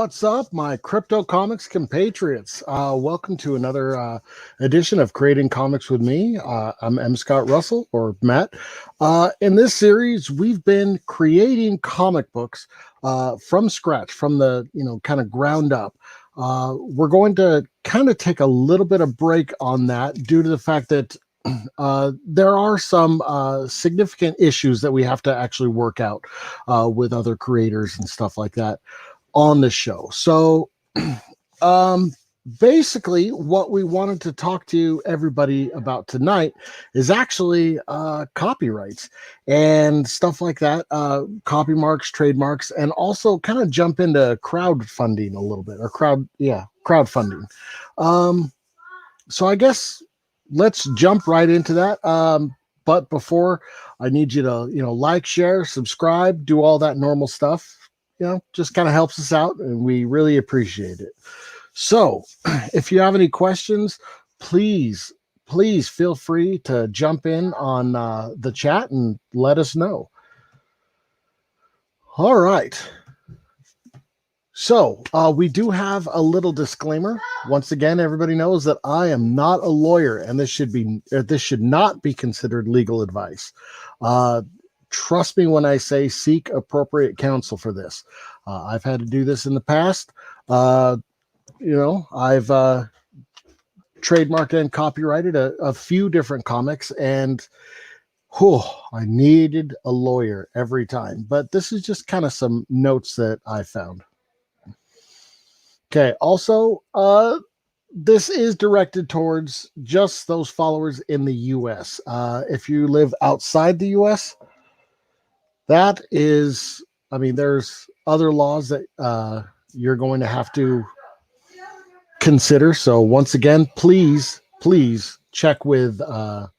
What's up, my crypto comics compatriots? Welcome to another edition of Creating Comics with me. I'm M. Scott Russell, or Matt. In this series, we've been creating comic books from scratch, from the kind of ground up. We're going to kind of take a little bit of break on that due to the fact that there are some significant issues that we have to actually work out with other creators and stuff like that on the show. So basically what we wanted to talk to everybody about tonight is actually copyrights and stuff like that, copy marks, trademarks, and also kind of jump into crowdfunding a little bit, or crowdfunding. So I guess let's jump right into that. But before, I need you to like, share, subscribe, do all that normal stuff. Just kind of helps us out, and we really appreciate it. So if you have any questions, please feel free to jump in on the chat and let us know. All right. So we do have a little disclaimer. Once again, everybody knows that I am not a lawyer, and this should not be considered legal advice. Trust me when I say seek appropriate counsel for this. I've had to do this in the past. I've trademarked and copyrighted a few different comics, and I needed a lawyer every time. But this is just kind of some notes that I found. Okay, also, this is directed towards just those followers in the U.S. If you live outside the U.S., that is, there's other laws that you're going to have to consider. So once again, please check with a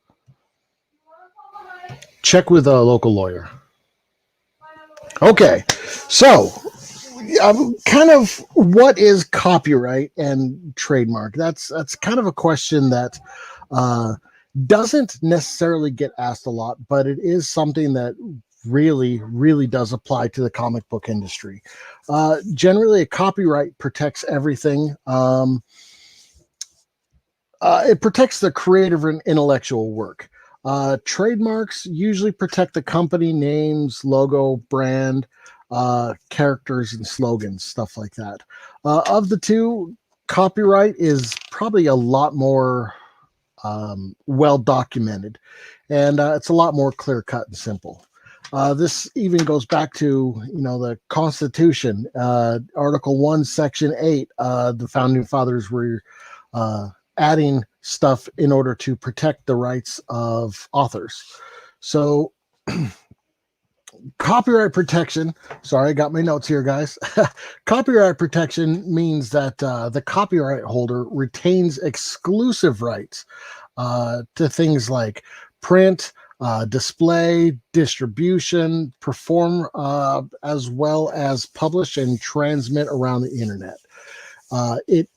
local lawyer. Okay, so kind of what is copyright and trademark? That's kind of a question that doesn't necessarily get asked a lot, but it is something that really does apply to the comic book industry. Generally, a copyright protects everything. It protects the creative and intellectual work. Trademarks usually protect the company names, logo, brand, characters, and slogans, stuff like that. Of the two, copyright is probably a lot more well documented, and it's a lot more clear cut and simple. This even goes back to the Constitution, Article 1, Section 8. The founding fathers were adding stuff in order to protect the rights of authors. So copyright protection, sorry, I got my notes here, guys. Copyright protection means that the copyright holder retains exclusive rights to things like print, display, distribution, perform, as well as publish and transmit around the internet. It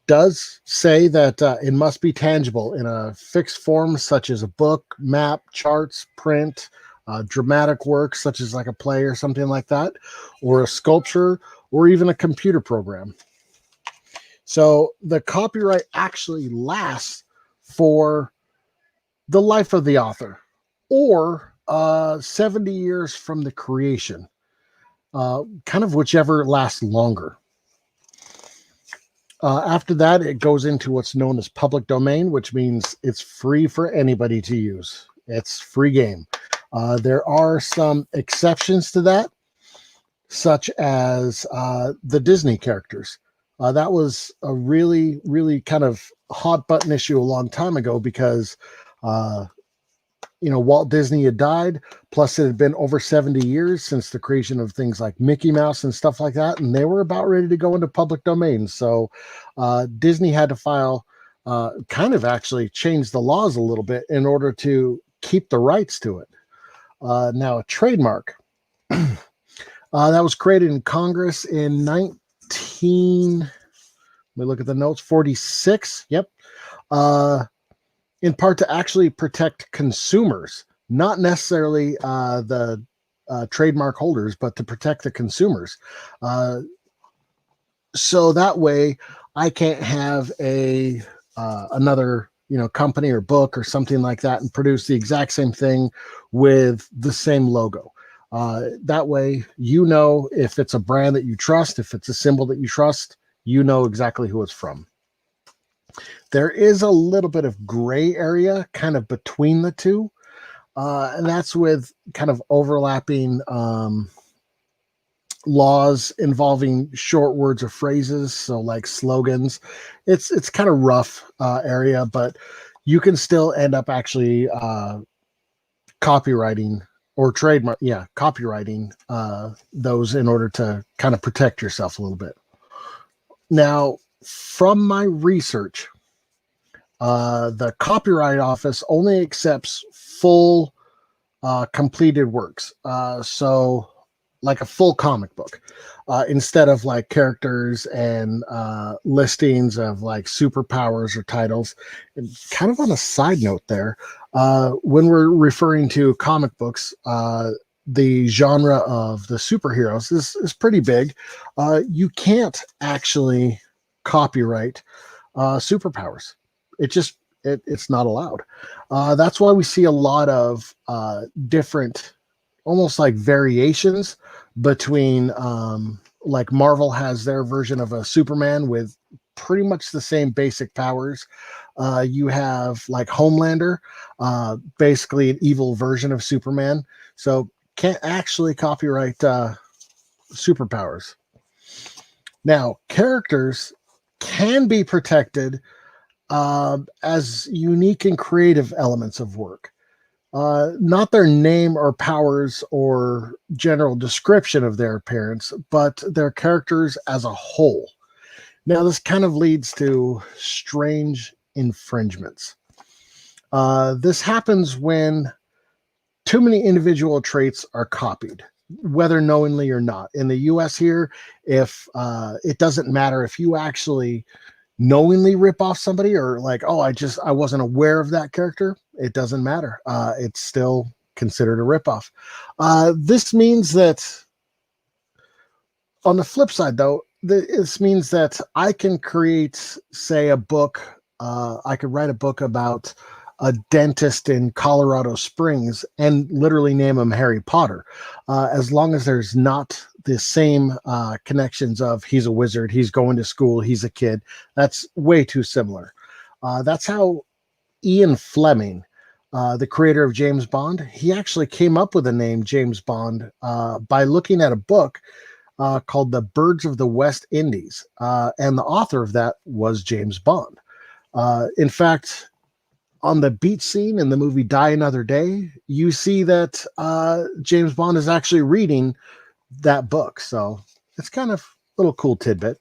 does say that it must be tangible in a fixed form, such as a book, map, charts, print, dramatic work, such as like a play or something like that, or a sculpture, or even a computer program. So the copyright actually lasts for the life of the author, or 70 years from the creation, kind of whichever lasts longer. After that, it goes into what's known as public domain, which means it's free for anybody to use. It's free game. There are some exceptions to that, such as the Disney characters. That was a really kind of hot button issue a long time ago because Walt Disney had died, plus it had been over 70 years since the creation of things like Mickey Mouse and stuff like that, and they were about ready to go into public domain. So Disney had to file, kind of actually change the laws a little bit in order to keep the rights to it. Now, a trademark that was created in Congress in 46. Yep. In part to actually protect consumers, not necessarily the trademark holders, but to protect the consumers. So that way I can't have a another company or book or something like that and produce the exact same thing with the same logo. That way, if it's a brand that you trust, if it's a symbol that you trust, you know exactly who it's from. There is a little bit of gray area kind of between the two, and that's with kind of overlapping laws involving short words or phrases, so like slogans. It's kind of rough area, but you can still end up actually copywriting or trademark, copywriting those in order to kind of protect yourself a little bit. Now, from my research, the Copyright Office only accepts full completed works. So like a full comic book, instead of like characters and listings of like superpowers or titles. And kind of on a side note there, when we're referring to comic books, the genre of the superheroes is pretty big. You can't actually copyright superpowers. It's not allowed. That's why we see a lot of different, almost like variations between like Marvel has their version of a Superman with pretty much the same basic powers. You have like Homelander, basically an evil version of Superman. So can't actually copyright superpowers. Now, characters can be protected as unique and creative elements of work. Not their name or powers or general description of their appearance, but their characters as a whole. Now, this kind of leads to strange infringements. This happens when too many individual traits are copied, whether knowingly or not. In the US here, if it doesn't matter if you actually knowingly rip off somebody or like, oh, I wasn't aware of that character, it doesn't matter. It's still considered a ripoff. This means that on the flip side, though, this means that I can create, say, a book. I could write a book about a dentist in Colorado Springs and literally name him Harry Potter, as long as there's not the same connections of he's a wizard, he's going to school, he's a kid. That's way too similar. That's how Ian Fleming, the creator of James Bond, he actually came up with the name James Bond by looking at a book called The Birds of the West Indies. And the author of that was James Bond. In fact, on the beach scene in the movie Die Another Day, you see that James Bond is actually reading that book. So it's kind of a little cool tidbit.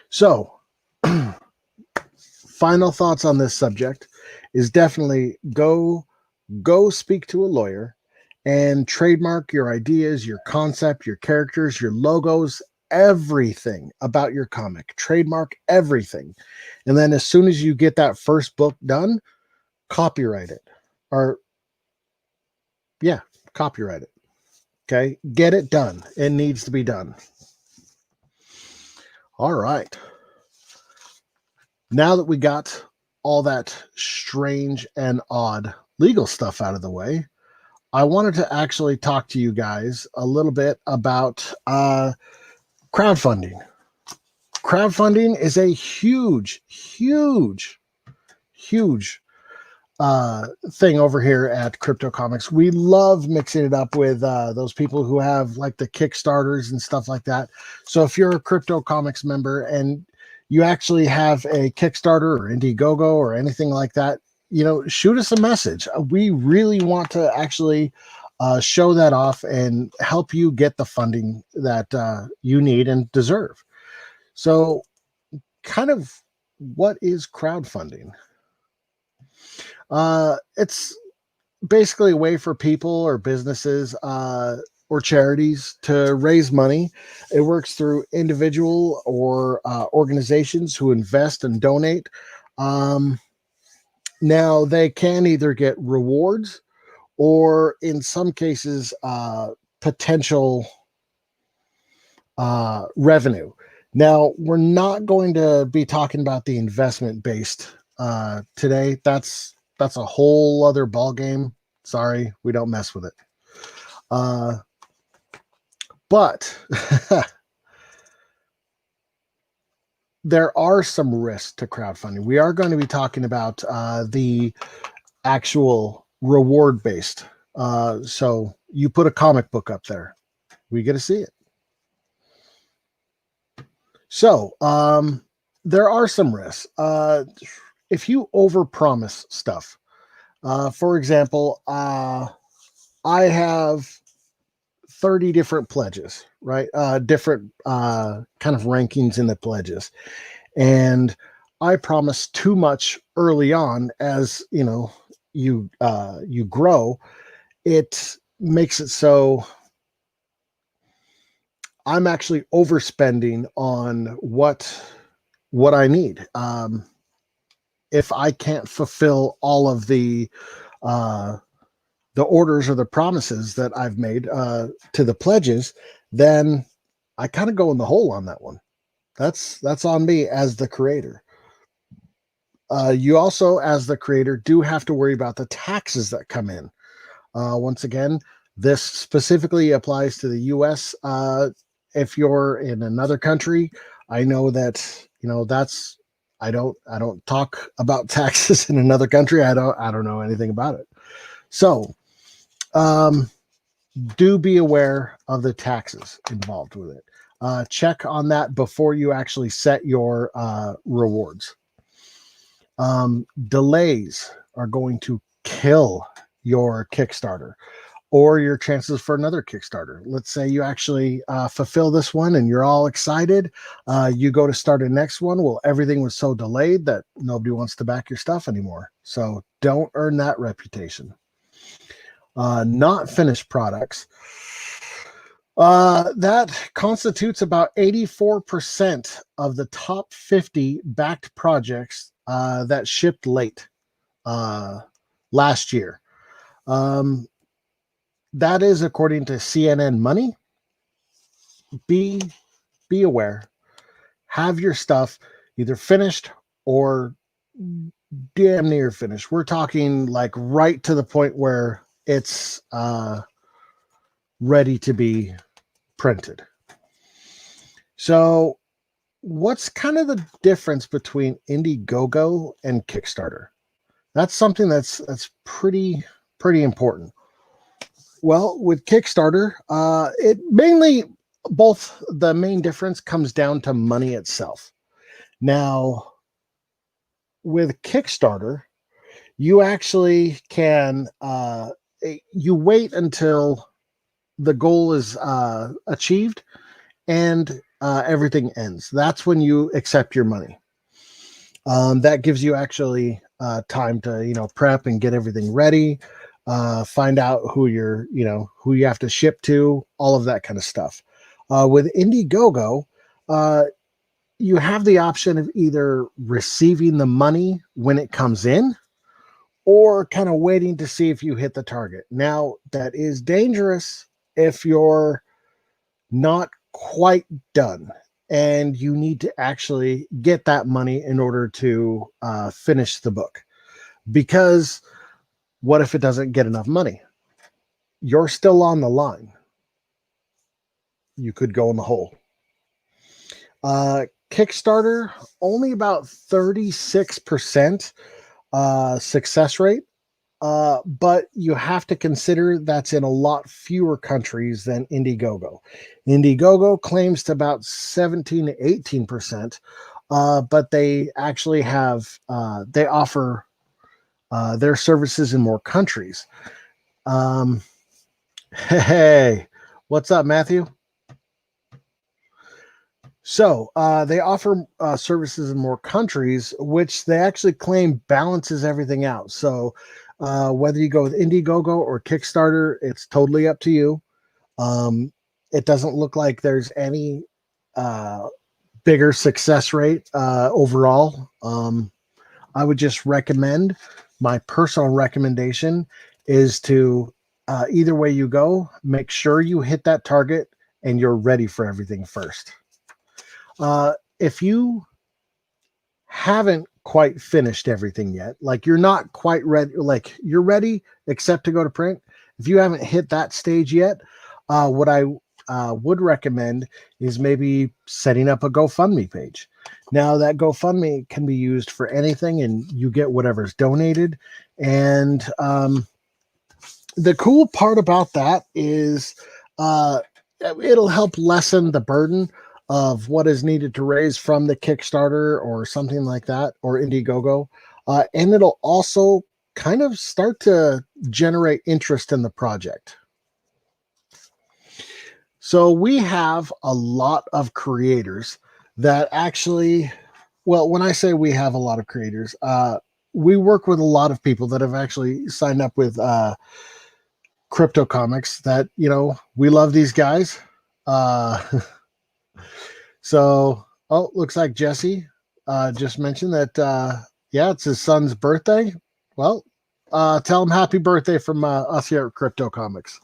So final thoughts on this subject is definitely go speak to a lawyer and trademark your ideas, your concept, your characters, your logos, everything about your comic. Trademark everything. And then as soon as you get that first book done, copyright it. Or copyright it. Okay, get it done. It needs to be done. All right. Now that we got all that strange and odd legal stuff out of the way, I wanted to actually talk to you guys a little bit about crowdfunding. Crowdfunding is a huge thing over here at Crypto Comics. We love mixing it up with those people who have like the Kickstarters and stuff like that. So if you're a Crypto Comics member and you actually have a Kickstarter or Indiegogo or anything like that, shoot us a message. We really want to actually show that off and help you get the funding that you need and deserve. So kind of what is crowdfunding? It's basically a way for people or businesses or charities to raise money. It works through individual or organizations who invest and donate. Now, they can either get rewards or, in some cases, potential revenue. Now, we're not going to be talking about the investment based today. That's a whole other ball game. Sorry, we don't mess with it. But there are some risks to crowdfunding. We are going to be talking about the actual reward based. So you put a comic book up there, we get to see it. So there are some risks. If you overpromise stuff, for example, I have 30 different pledges, right? Different kind of rankings in the pledges. And I promise too much early on as, you grow, it makes it so I'm actually overspending on what I need. If I can't fulfill all of the orders or the promises that I've made to the pledges, then I kind of go in the hole on that one. That's on me as the creator. You also, as the creator, do have to worry about the taxes that come in. Once again, this specifically applies to the U.S. If you're in another country, I know that that's I don't talk about taxes in another country. I don't know anything about it. So, do be aware of the taxes involved with it. Check on that before you actually set your rewards. Delays are going to kill your Kickstarter or your chances for another Kickstarter. Let's say you actually fulfill this one and you're all excited. You go to start a next one. Well, everything was so delayed that nobody wants to back your stuff anymore. So don't earn that reputation. Not finished products. That constitutes about 84% of the top 50 backed projects that shipped late last year. That is according to CNN Money. Be aware. Have your stuff either finished or damn near finished. We're talking like right to the point where it's ready to be printed. So what's kind of the difference between Indiegogo and Kickstarter? That's something that's pretty important. Well, with Kickstarter, it mainly, both the main difference comes down to money itself. Now, with Kickstarter, you actually can you wait until the goal is achieved and everything ends. That's when you accept your money. That gives you actually time to prep and get everything ready. Find out who who you have to ship to, all of that kind of stuff. With Indiegogo, you have the option of either receiving the money when it comes in or kind of waiting to see if you hit the target. Now, that is dangerous if you're not quite done and you need to actually get that money in order to finish the book. Because what if it doesn't get enough money? You're still on the line. You could go in the hole. Kickstarter, only about 36% success rate. But you have to consider that's in a lot fewer countries than Indiegogo. Indiegogo claims to about 17 to 18%, but they actually have, they offer their services in more countries. Hey, what's up, Matthew? So they offer services in more countries, which they actually claim balances everything out. So whether you go with Indiegogo or Kickstarter, it's totally up to you. It doesn't look like there's any bigger success rate overall. I would just recommend, my personal recommendation is to either way you go, make sure you hit that target and you're ready for everything first. If you haven't quite finished everything yet, like you're not quite ready, like you're ready except to go to print. If you haven't hit that stage yet, what I would recommend is maybe setting up a GoFundMe page. Now, that GoFundMe can be used for anything, and you get whatever's donated. And the cool part about that is it'll help lessen the burden of what is needed to raise from the Kickstarter or something like that, or Indiegogo. And it'll also kind of start to generate interest in the project. So we have a lot of creators that actually, well, when I say we have a lot of creators, we work with a lot of people that have actually signed up with Crypto Comics that, you know, we love these guys. Uh, so, oh, looks like Jesse just mentioned that, yeah, it's his son's birthday. Well, tell him happy birthday from us here at Crypto Comics.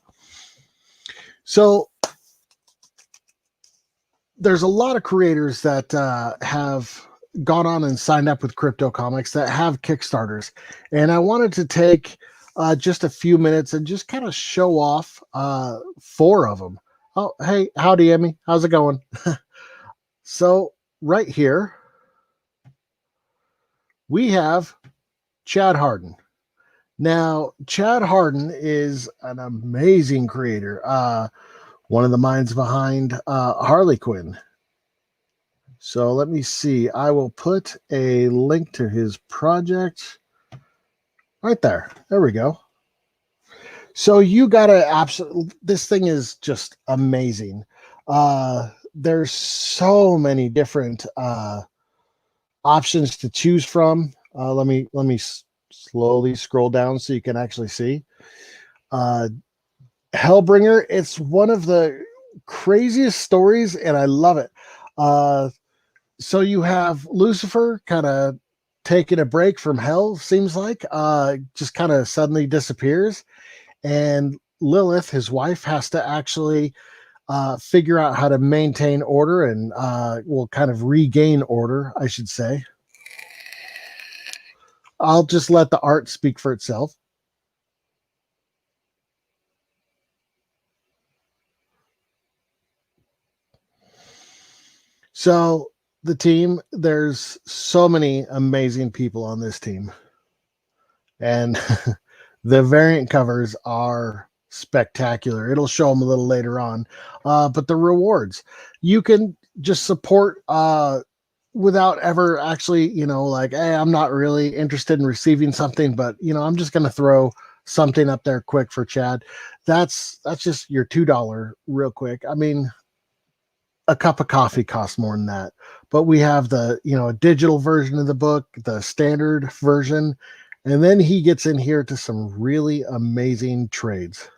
So, there's a lot of creators that have gone on and signed up with Crypto Comics that have Kickstarters. And I wanted to take just a few minutes and just kind of show off 4 of them. Oh, hey, howdy, Emmy. How's it going? So, right here, we have Chad Hardin. Now, Chad Hardin is an amazing creator, one of the minds behind Harley Quinn. So let me see. I will put a link to his project right there. There we go. So you gotta absolutely, this thing is just amazing. There's so many different options to choose from. Let me slowly scroll down so you can actually see. Hellbringer, it's one of the craziest stories, and I love it. So you have Lucifer kind of taking a break from hell, seems like, just kind of suddenly disappears. And Lilith, his wife, has to actually figure out how to maintain order and will kind of regain order, I should say. I'll just let the art speak for itself. So the team, there's so many amazing people on this team. And the variant covers are spectacular. It'll show them a little later on. But the rewards, you can just support without ever actually, you know, like, hey, I'm not really interested in receiving something, but you know, I'm just going to throw something up there quick for Chad. That's just your $2 real quick. I mean, a cup of coffee costs more than that. But we have the, you know, a digital version of the book, the standard version, and then he gets in here to some really amazing trades.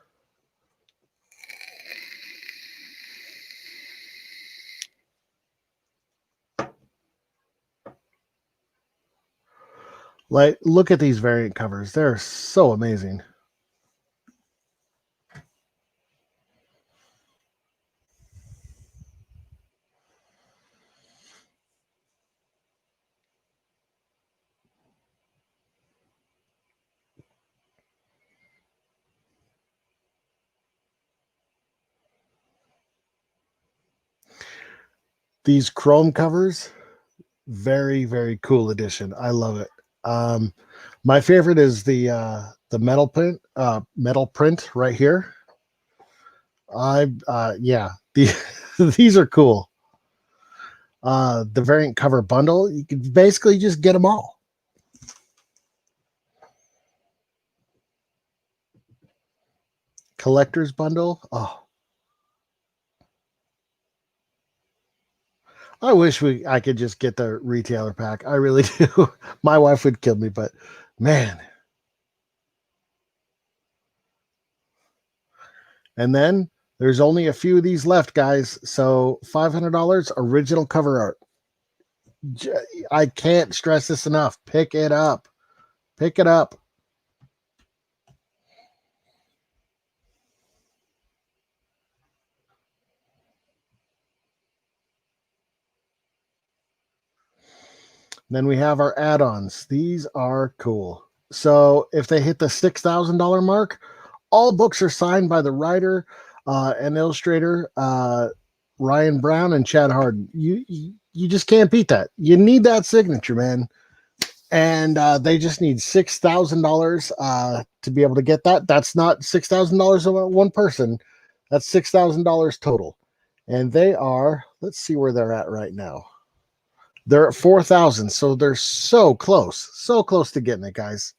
Like, look at these variant covers. They're so amazing. These chrome covers, very, very cool addition. I love it. My favorite is the metal print right here. Yeah, these are cool. The variant cover bundle, you can basically just get them all. Collector's bundle. Oh, I wish I could just get the retailer pack. I really do. My wife would kill me, but man. And then there's only a few of these left, guys. So $500 original cover art. I can't stress this enough. Pick it up. Pick it up. Then we have our add-ons. These are cool. So if they hit the $6,000 mark, all books are signed by the writer and illustrator Ryan Brown and Chad Harden. You just can't beat that. You need that signature, man. And they just need $6,000 to be able to get that. That's not $6,000 of one person. That's $6,000 total. And they are, let's see where they're at right now. They're at 4,000. So they're so close to getting it, guys.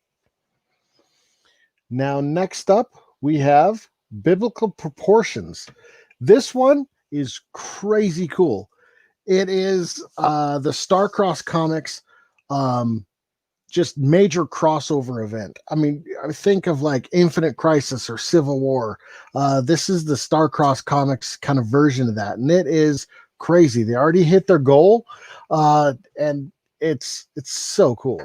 Now, next up, we have Biblical Proportions. This one is crazy cool. It is the Starcross Comics just major crossover event. I mean, I think of like Infinite Crisis or Civil War. This is the Starcross Comics kind of version of that, and it is crazy. They already hit their goal, and it's so cool.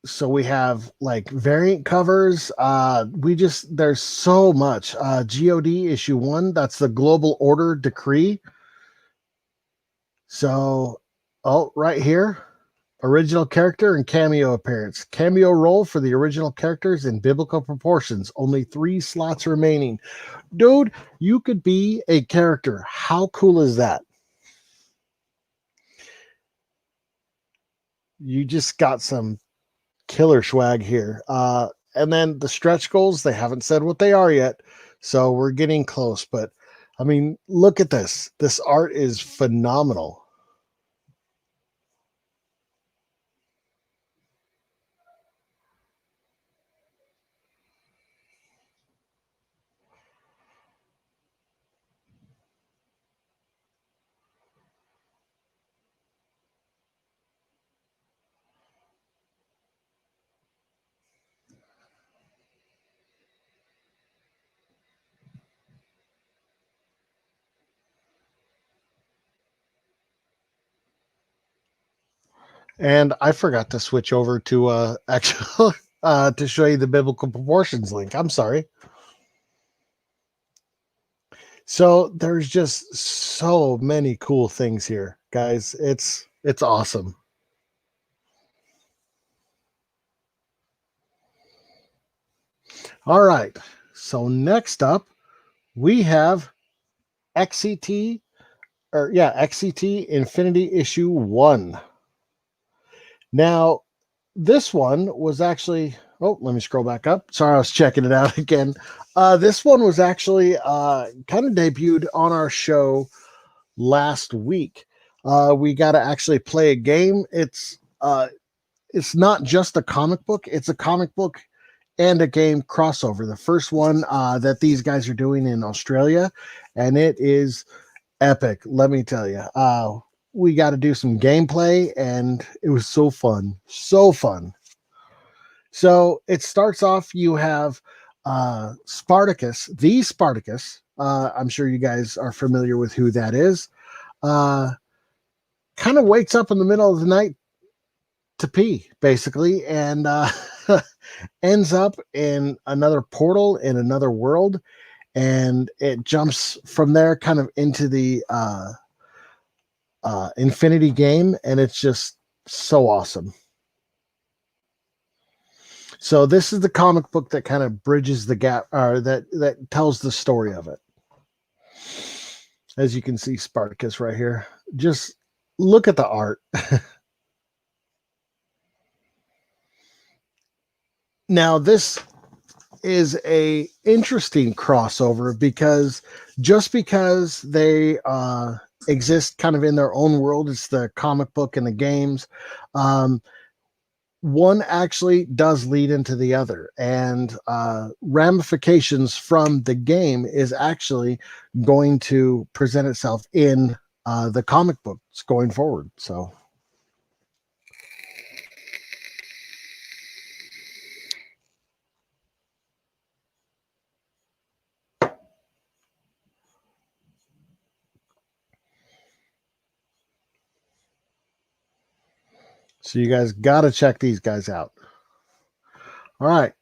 So we have like variant covers. There's so much. God issue 1, that's the Global Order Decree. So, right here, original character and cameo appearance. Cameo role for the original characters in Biblical Proportions. Only 3 slots remaining. Dude, you could be a character. How cool is that? You just got some killer swag here. And then the stretch goals, they haven't said what they are yet. So we're getting close. But, I mean, look at this. This art is phenomenal. And I forgot to switch over to actual to show you the Biblical Proportions link. I'm sorry. So there's just so many cool things here, guys. It's awesome. All right. So next up, we have XCT XCT Infinity issue 1. Now, this one was actually, let me scroll back up. Sorry, I was checking it out again. This one was actually kind of debuted on our show last week. We got to actually play a game. It's not just a comic book, it's a comic book and a game crossover. The first one that these guys are doing in Australia, and it is epic, let me tell you. We got to do some gameplay, and it was so fun. So fun. So it starts off, you have Spartacus, the Spartacus. I'm sure you guys are familiar with who that is. Kind of wakes up in the middle of the night to pee, basically, and ends up in another portal in another world, and it jumps from there kind of into the Infinity game, and it's just so awesome. So this is the comic book that kind of bridges the gap, or that tells the story of it. As you can see, Spartacus right here. Just look at the art. Now, this is a interesting crossover because just because they exist kind of in their own world, it's the comic book and the games. One actually does lead into the other, and ramifications from the game is actually going to present itself in the comic books going forward. So you guys got to check these guys out. All right.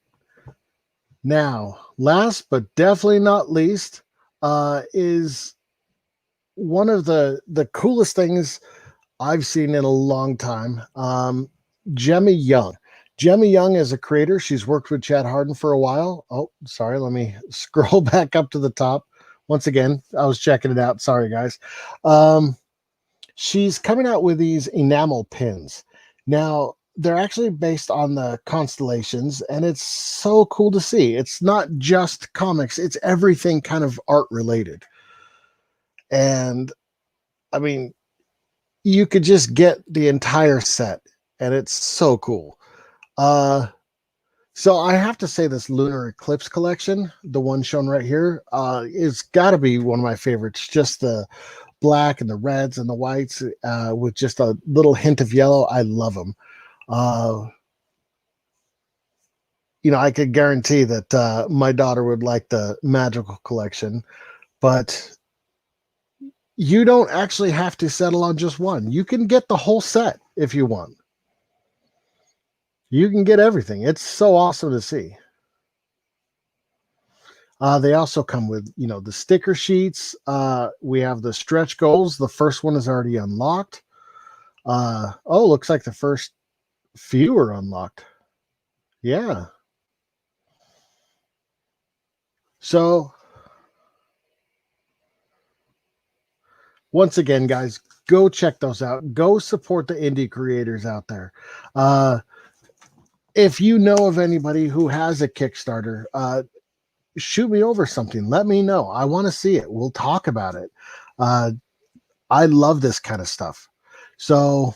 Now, last but definitely not least, is one of the coolest things I've seen in a long time. Jemmy Young. Jemmy Young is a creator. She's worked with Chad Harden for a while. Oh, sorry. Let me scroll back up to the top. Once again, I was checking it out. Sorry, guys. She's coming out with these enamel pins. Now, they're actually based on the constellations, and it's so cool to see. It's not just comics, it's everything kind of art related. And I mean, you could just get the entire set, and it's so cool. So I have to say this Lunar Eclipse collection, the one shown right here, it's got to be one of my favorites. Just the black and the reds and the whites with just a little hint of yellow. I love them. I could guarantee that my daughter would like the magical collection, but you don't actually have to settle on just one. You can get the whole set if you want. You can get everything. It's so awesome to see. They also come with, the sticker sheets. We have the stretch goals. The first one is already unlocked. Looks like the first few are unlocked. Yeah. So, once again, guys, go check those out. Go support the indie creators out there. If you know of anybody who has a Kickstarter, shoot me over something. Let me know. I want to see it. We'll talk about it. I love this kind of stuff. So,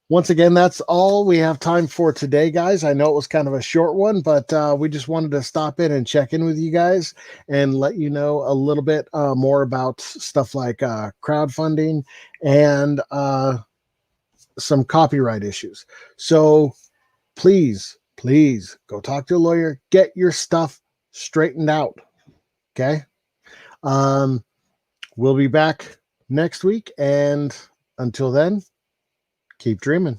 once again, that's all we have time for today, guys. I know it was kind of a short one, but we just wanted to stop in and check in with you guys and let you know a little bit more about stuff like crowdfunding and some copyright issues. So please go talk to a lawyer. Get your stuff straightened out. Okay? We'll be back next week. And until then, keep dreaming.